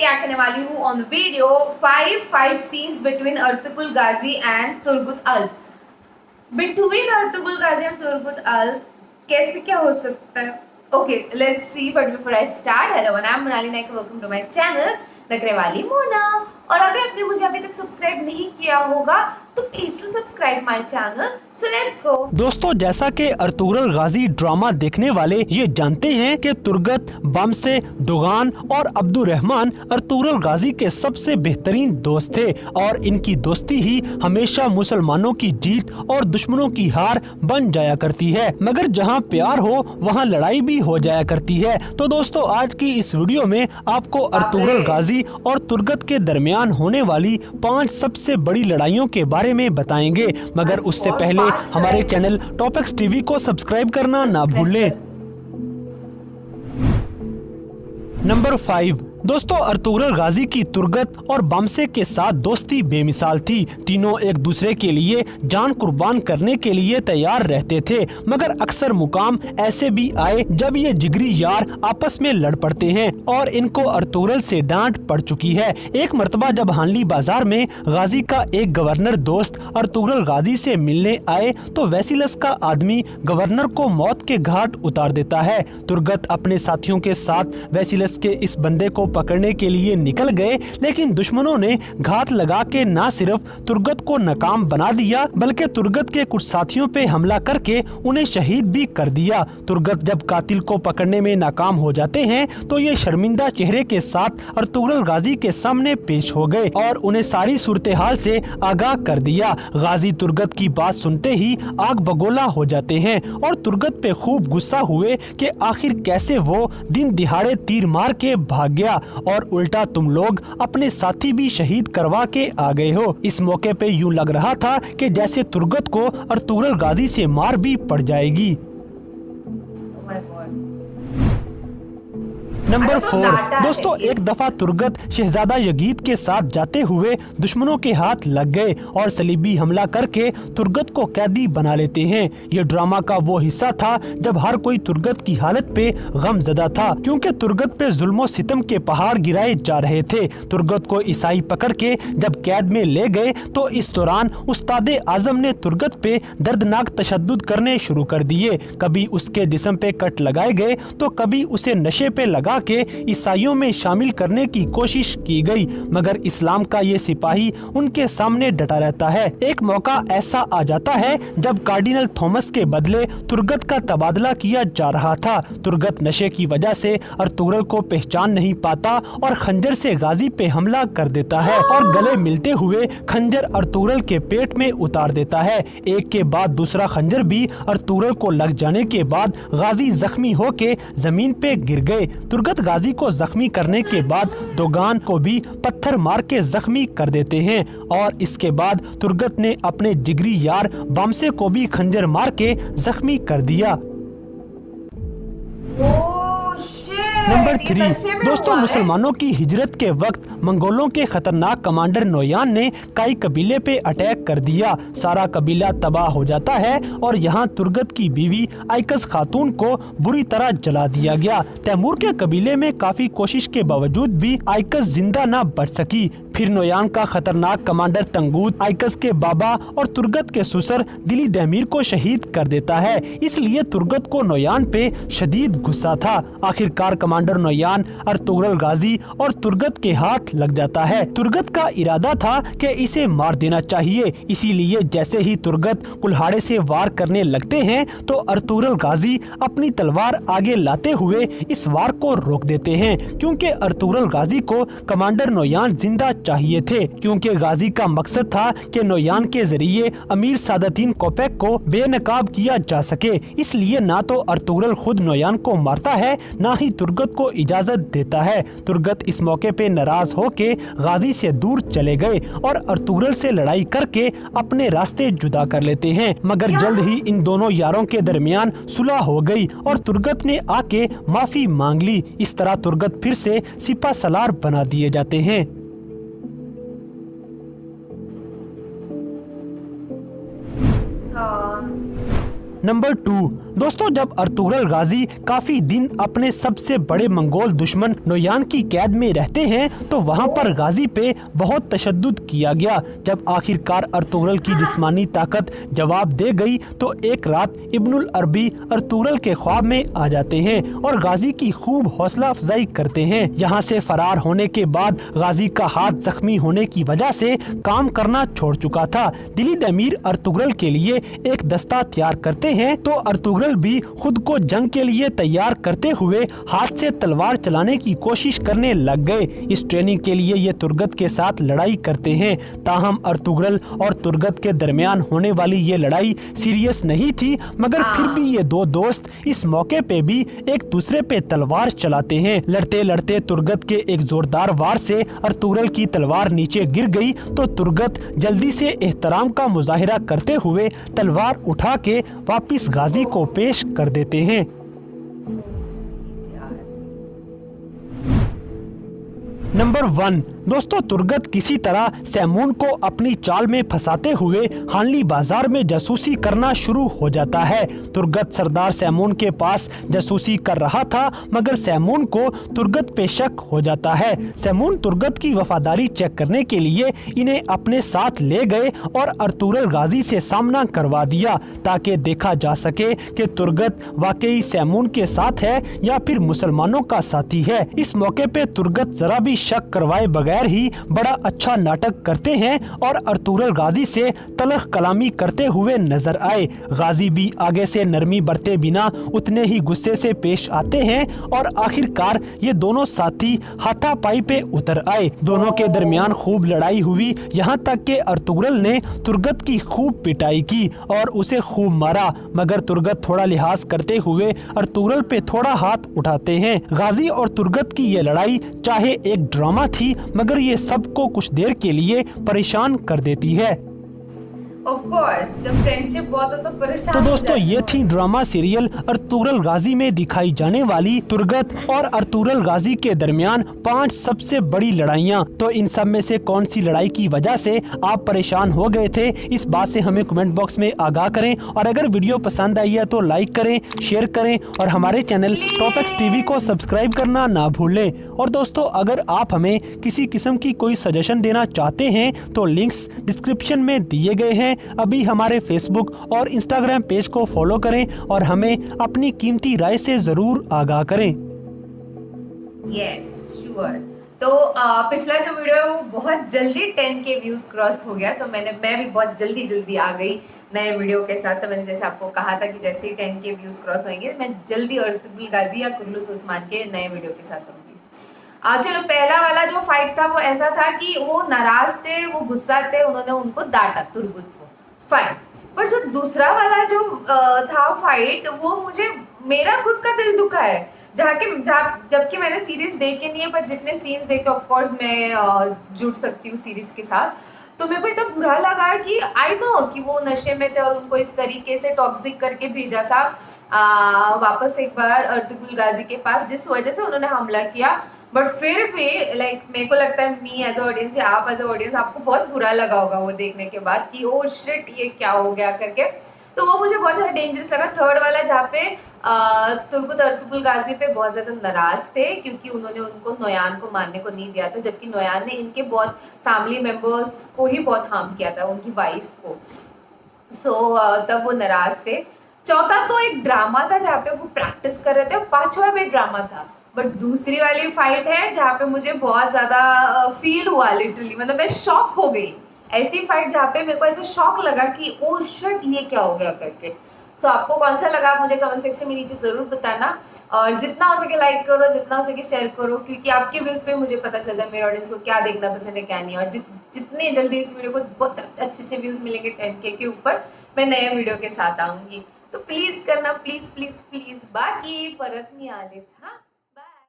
React करने वाली हूँ on the video 5 fight scenes between Ertugrul Ghazi and Turgut Alp. Between Ertugrul Ghazi and Turgut Alp कैसे क्या हो सकता है? Okay, let's see. But before I start, hello I am Monali Naik, welcome to my channel Nakhre Wali Mona. और अगर आपने मुझे अभी तक सब्सक्राइब नहीं किया होगा तो please to subscribe my channel. So let's go. दोस्तों, जैसा कि अर्तुगरुल गाजी ड्रामा देखने वाले ये जानते हैं कि तुर्गत, बमसे, दोगान और अब्दुर्रहमान अर्तुगरुल गाजी के सबसे बेहतरीन दोस्त थे और इनकी दोस्ती ही हमेशा मुसलमानों की जीत और दुश्मनों की हार बन जाया करती है। मगर जहां प्यार हो वहां लड़ाई भी हो जाया करती है। तो दोस्तों, आज की इस वीडियो में आपको अर्तुगरुल गाजी और तुर्गत के दरमियान होने वाली 5 सबसे बड़ी लड़ाइयों के बारे में बताएंगे। मगर उससे पहले हमारे चैनल टॉपिक्स टीवी को सब्सक्राइब करना ना भूलें। नंबर 5। दोस्तों, अर्तुगरुल गाजी की तुर्गत और बमसे के साथ दोस्ती बेमिसाल थी। तीनों एक दूसरे के लिए जान कुर्बान करने के लिए तैयार रहते थे। मगर अक्सर मुकाम ऐसे भी आए जब ये जिगरी यार आपस में लड़ पड़ते हैं और इनको अर्तुगरुल से डांट पड़ चुकी है। एक मर्तबा जब हानली बाजार में गाजी का एक गवर्नर दोस्त अर्तुगरुल गाजी से मिलने आए तो वेसिलस का आदमी गवर्नर को मौत के घाट उतार देता है। तुर्गत अपने साथियों के साथ वेसिलस के इस बंदे को पकड़ने के लिए निकल गए, लेकिन दुश्मनों ने घात लगा के न सिर्फ तुर्गत को नाकाम बना दिया बल्कि तुर्गत के कुछ साथियों पे हमला करके उन्हें शहीद भी कर दिया। तुर्गत जब कातिल को पकड़ने में नाकाम हो जाते हैं तो ये शर्मिंदा चेहरे के साथ अर्तुगरुल गाजी के सामने पेश हो गए और उन्हें सारी सूरत हाल से आगाह कर दिया। गाजी तुर्गत की बात सुनते ही आग बगोला हो जाते हैं और तुर्गत पे खूब गुस्सा हुए कि आखिर कैसे वो दिन दिहाड़े तीर मार के भाग गया और उल्टा तुम लोग अपने साथी भी शहीद करवा के आ गए हो। इस मौके पे यूं लग रहा था कि जैसे तुर्गत को अर्तुगरुल गाजी से मार भी पड़ जाएगी। नंबर 4। दोस्तों, एक दफा तुर्गत शहजादा यगीद के साथ जाते हुए दुश्मनों के हाथ लग गए और सलीबी हमला करके तुर्गत को कैदी बना लेते हैं। ये ड्रामा का वो हिस्सा था जब हर कोई तुर्गत की हालत पे गमज़दा था, क्योंकि तुर्गत पे जुल्मो सितम के पहाड़ गिराए जा रहे थे। तुर्गत को ईसाई पकड़ के जब कैद में ले गए तो इस दौरान उस्तादे आजम ने तुर्गत पे दर्दनाक तशद्दुद करने शुरू कर दिए। कभी उसके जिस्म पे कट लगाए गए तो कभी उसे नशे पे लगा के ईसाइयों में शामिल करने की कोशिश की गई, मगर इस्लाम का ये सिपाही उनके सामने डटा रहता है। एक मौका ऐसा आ जाता है जब कार्डिनल थॉमस के बदले तुर्गत का तबादला किया जा रहा था। तुर्गत नशे की वजह से अर्तुगरुल को पहचान नहीं पाता और खंजर से गाजी पे हमला कर देता है और गले मिलते हुए खंजर अर्तुगरुल के पेट में उतार देता है। एक के बाद दूसरा खंजर भी अर्तुगरुल को लग जाने के बाद गाजी जख्मी होके जमीन पे गिर गए। तुर्गत गाजी को जख्मी करने के बाद दोगान को भी पत्थर मार के जख्मी कर देते हैं और इसके बाद तुर्गत ने अपने जिगरी यार बमसे को भी खंजर मार के जख्मी कर दिया। नंबर 3। दोस्तों, मुसलमानों की हिजरत के वक्त मंगोलों के खतरनाक कमांडर नोयान ने काई कबीले पे अटैक कर दिया। सारा कबीला तबाह हो जाता है और यहाँ तुर्गत की बीवी आइकस खातून को बुरी तरह जला दिया गया। तैमूर के कबीले में काफी कोशिश के बावजूद भी आइकस जिंदा न बच सकी। फिर नोयान का खतरनाक कमांडर तंगूत आइकस के बाबा और तुर्गत के ससुर दिली दहमीर को शहीद कर देता है। इसलिए तुर्गत को नोयान पे शदीद गुस्सा था। आखिरकार कमांडर नोयान अर्तुगरुल गाजी और तुर्गत के हाथ लग जाता है। तुर्गत का इरादा था कि इसे मार देना चाहिए, इसीलिए जैसे ही तुर्गत कुल्हाड़े से वार करने लगते हैं तो अर्तुगरुल गाजी अपनी तलवार आगे लाते हुए इस वार को रोक देते हैं, क्योंकि अर्तुगरुल गाजी को कमांडर नोयान जिंदा चाहिए थे, क्योंकि गाजी का मकसद था कि नोयान के जरिए अमीर सादतीन कोपेक को बेनकाब किया जा सके। इसलिए ना तो अर्तुगरुल खुद नोयान को मारता है ना ही तुर्गत को इजाजत देता है। तुर्गत इस मौके पे नाराज होके गाजी से दूर चले गए और अर्तुगरुल से लड़ाई करके अपने रास्ते जुदा कर लेते हैं। मगर जल्द ही इन दोनों यारों के दरमियान सुलह हो गई और तुर्गत ने आके माफी मांग ली। इस तरह तुर्गत फिर से सिपा सलार बना दिए जाते हैं। नंबर 2, दोस्तों जब अर्तुगरुल गाजी काफी दिन अपने सबसे बड़े मंगोल दुश्मन नोयान की कैद में रहते हैं तो वहां पर गाजी पे बहुत तशद्दुद किया गया। जब आखिरकार अर्तुगरुल की जिस्मानी ताकत जवाब दे गई तो एक रात इब्नुल अरबी अर्तुगरुल के ख्वाब में आ जाते हैं और गाजी की खूब हौसला अफजाई करते हैं। यहाँ से फरार होने के बाद गाजी का हाथ जख्मी होने की वजह से काम करना छोड़ चुका था। दिलीद अमीर अर्तुगरुल के लिए एक दस्ता तैयार करते हैं तो अर्तुगरुल भी खुद को जंग के लिए तैयार करते हुए हाथ से तलवार चलाने की कोशिश करने लग गए। इस ट्रेनिंग के लिए ये तुर्गत के साथ लड़ाई करते हैं। ताहम अर्तुगरुल और तुर्गत के दरमियान होने वाली ये लड़ाई सीरियस नहीं थी, मगर फिर भी ये दो दोस्त इस मौके पे भी एक दूसरे पे तलवार चलाते हैं। लड़ते लड़ते तुर्गत के एक जोरदार वार से अर्तुगरुल की तलवार नीचे गिर गई तो तुर्गत जल्दी से एहतराम का मुजाहिरा करते हुए तलवार उठा के वापिस गाजी को पेश कर देते हैं। नंबर 1, दोस्तों तुर्गत किसी तरह सैमून को अपनी चाल में फंसाते हुए हानली बाजार में जासूसी करना शुरू हो जाता है। तुर्गत सरदार सैमून के पास जासूसी कर रहा था मगर सैमून को तुर्गत पे शक हो जाता है। सैमून तुर्गत की वफादारी चेक करने के लिए इन्हें अपने साथ ले गए और अर्तुगरुल गाजी से सामना करवा दिया ताकि देखा जा सके कि तुर्गत वाकई सैमून के साथ है या फिर मुसलमानों का साथी है। इस मौके पे तुर्गत जरा भी शक करवाए बगैर ही बड़ा अच्छा नाटक करते हैं और अर्तुगरुल गाजी से तलख कलामी करते हुए नजर आए। गाजी भी आगे से नरमी बरते बिना उतने ही गुस्से से पेश आते हैं और आखिरकार ये दोनों साथी हाथापाई पे उतर आए। दोनों के दरमियान खूब लड़ाई हुई, यहाँ तक कि अर्तुगरुल ने तुर्गत की खूब पिटाई की और उसे खूब मारा, मगर तुर्गत थोड़ा लिहाज करते हुए अर्तुगरुल पे थोड़ा हाथ उठाते हैं। गाजी और तुर्गत की ये लड़ाई चाहे एक ड्रामा थी मगर ये सबको कुछ देर के लिए परेशान कर देती है। Of course, जब फ्रेंडशिप बहुत हो तो परेशान तो हो दोस्तों जाते ये हैं। थी ड्रामा सीरियल अर्तुगरुल गाजी में दिखाई जाने वाली तुर्गत और अर्तुगरुल गाजी के दरमियान 5 सबसे बड़ी लड़ाइयाँ। तो इन सब में से कौन सी लड़ाई की वजह से आप परेशान हो गए थे, इस बात से हमें कमेंट बॉक्स में आगाह करें और अगर वीडियो पसंद आई है तो लाइक करें, शेयर करें और हमारे चैनल टॉप एक्स टीवी को सब्सक्राइब करना ना भूलें। और दोस्तों अगर आप हमें किसी किस्म की कोई सजेशन देना चाहते हैं तो लिंक्स डिस्क्रिप्शन में दिए गए हैं। अभी हमारे फेसबुक और इंस्टाग्राम पेज को फॉलो करें और हमें अपनी कीमती राय से जरूर आगाह करें। Yes sure. तो पिछला जो वीडियो है वो बहुत जल्दी 10 के व्यूज क्रॉस हो गया तो मैं भी बहुत जल्दी आ गई नए वीडियो के साथ। तो मैंने जैसे आपको कहा था कि जैसे ही 10 के व्यूज क्रॉस होंगे मैं जल्दी अर्तुगरुल गाजी या कुर्रलुस उस्मान के नए वीडियो के साथ आऊंगी। चलो पहला वाला जो फाइट था वो ऐसा था कि वो नाराज थे, वो गुस्सा थे, उन्होंने उनको डांटा तुर्गत को, फाइन। पर जो दूसरा वाला जो था फाइट वो मुझे मेरा खुद का दिल दुखा है जबकि मैंने सीरीज देखी नहीं है पर जितने सीन्स देखे ऑफ कोर्स मैं जुड़ सकती हूँ सीरीज के साथ। तो मेरे को इतना बुरा लगा कि आई नो कि वो नशे में थे और उनको इस तरीके से टॉक्सिक करके भेजा था वापस एक बार अर्तुगरुल गाजी के पास जिस वजह से उन्होंने हमला किया। बट फिर भी लाइक मेरे को लगता है मी एज अ ऑडियंस या आप एज अ ऑडियंस आपको बहुत बुरा लगा होगा वो देखने के बाद कि ओ शिट ये क्या हो गया करके। तो वो मुझे बहुत ज़्यादा डेंजरस लगा। थर्ड वाला जहाँ पे तुर्गत अर्तुगरुल गाजी पे बहुत ज़्यादा नाराज थे क्योंकि उन्होंने उनको नोयान को मारने को नहीं दिया था जबकि नोयान ने इनके बहुत फैमिली मेम्बर्स को ही बहुत हार्म किया था, उनकी वाइफ को। सो तब वो नाराज थे। चौथा तो एक ड्रामा था जहाँ पे वो प्रैक्टिस कर रहे थे, 5वां भी ड्रामा था। बट दूसरी वाली फाइट है जहाँ पे मुझे बहुत ज़्यादा फील हुआ लिटरली, मतलब मैं शॉक हो गई। ऐसी फाइट जहाँ पे मेरे को ऐसे शॉक लगा कि ओ शिट ये क्या हो गया करके। सो आपको कौन सा लगा मुझे कमेंट सेक्शन में नीचे ज़रूर बताना और जितना हो सके लाइक करो, जितना हो सके शेयर करो क्योंकि आपके व्यूज़ पे मुझे पता चलता है मेरे ऑडियंस को क्या देखना पसंद है क्या नहीं। और जितने जल्दी इस वीडियो को बहुत अच्छे व्यूज़ मिलेंगे 10K के ऊपर मैं नए वीडियो के साथ आऊँगी। तो प्लीज़ करना, प्लीज़ प्लीज़ प्लीज़। बाकी परत मी आलेच हाँ।